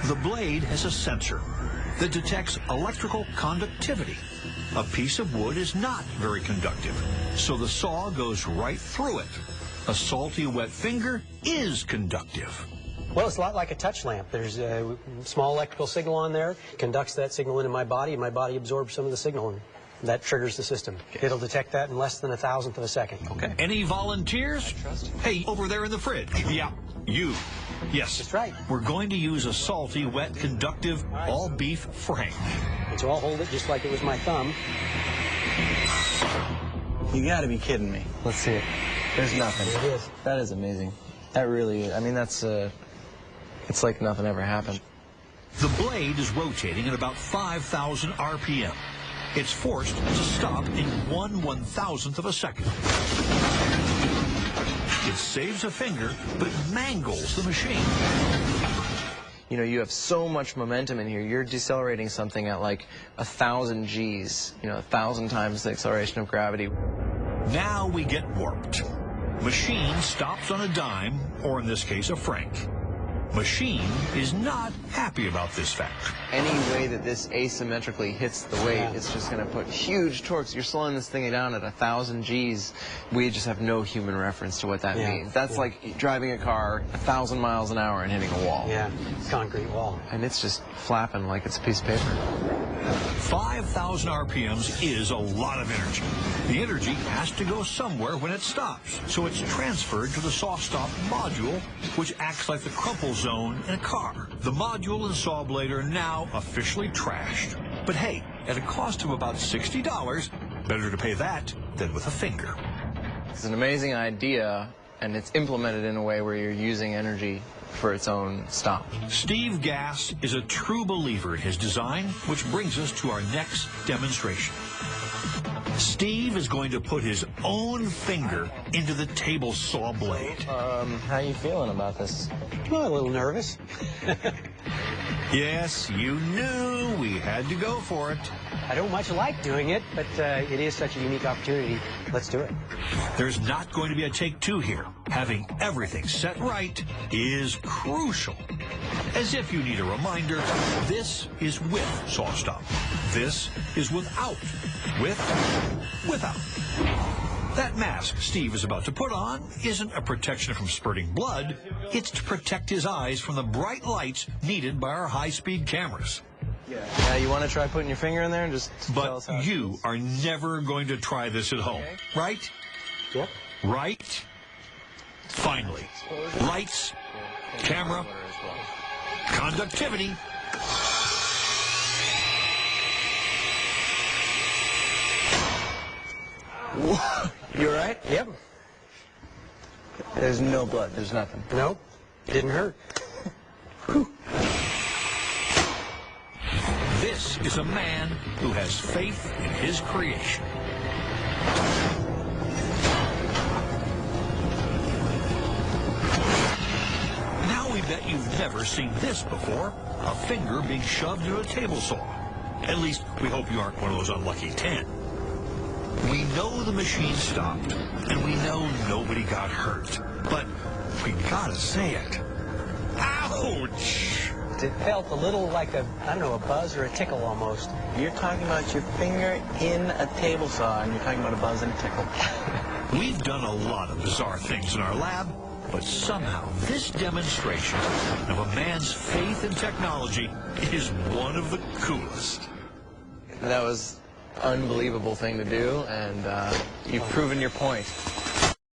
The blade has a sensor that detects electrical conductivity. A piece of wood is not very conductive, so the saw goes right through it. A salty, wet finger is conductive. Well, it's a lot like a touch lamp. There's a small electrical signal on there, conducts that signal into my body, and my body absorbs some of the signal, and that triggers the system. It'll detect that in less than 1,000th of a second. Okay. Any volunteers? Hey, over there in the fridge. Yeah, you. Yes. That's right. We're going to use a salty, wet, conductive, all-beef Frank. And so I'll hold it just like it was my thumb. You gotta be kidding me. Let's see it. There's nothing. There it is. That is amazing. That really, I mean, that's, it's like nothing ever happened. The blade is rotating at about 5,000 RPM. It's forced to stop in 1/1000th of a second. It saves a finger, but it mangles the machine. You know, you have so much momentum in here. You're decelerating something at like 1,000 Gs, you know, 1,000 times the acceleration of gravity. Now we get warped. Machine stops on a dime, or in this case, a franc. Machine is not happy about this fact. Any way that this asymmetrically hits the weight, it's just going to put huge torques. You're slowing this thing down at 1,000 Gs. We just have no human reference to what that means. That's like driving a car 1,000 miles an hour and hitting a wall. Yeah, concrete wall. And it's just flapping like it's a piece of paper. 5,000 RPMs is a lot of energy. The energy has to go somewhere when it stops, so it's transferred to the saw stop module, which acts like the crumple zone in a car. The module and saw blade are now officially trashed. But hey, at a cost of about $60, better to pay that than with a finger. It's an amazing idea, and it's implemented in a way where you're using energy for its own stop. Steve Gass is a true believer in his design, which brings us to our next demonstration. Steve is going to put his own finger into the table saw blade. How you feeling about this? Well, a little nervous. Yes, you knew we had to go for it. I don't much like doing it, but it is such a unique opportunity. Let's do it. There's not going to be a take two here. Having everything set right is crucial. As if you need a reminder, this is with saw stop. This is without. With, without. That mask Steve is about to put on isn't a protection from spurting blood. It's to protect his eyes from the bright lights needed by our high-speed cameras. Yeah, you want to try putting your finger in there and just tell us how But you are never going to try this at home, right? Yep. Right? Finally. Lights, camera, conductivity. You all right? Yep. There's no blood. There's nothing. Nope. Didn't hurt. This is a man who has faith in his creation. Now we bet you've never seen this before, a finger being shoved into a table saw. At least we hope you aren't one of those unlucky 10. We know the machine stopped, and we know nobody got hurt, but we gotta say it. Ouch! It felt a little like a, I don't know, a buzz or a tickle almost. You're talking about your finger in a table saw, and you're talking about a buzz and a tickle. We've done a lot of bizarre things in our lab, but somehow this demonstration of a man's faith in technology is one of the coolest. That was an unbelievable thing to do, and you've proven your point.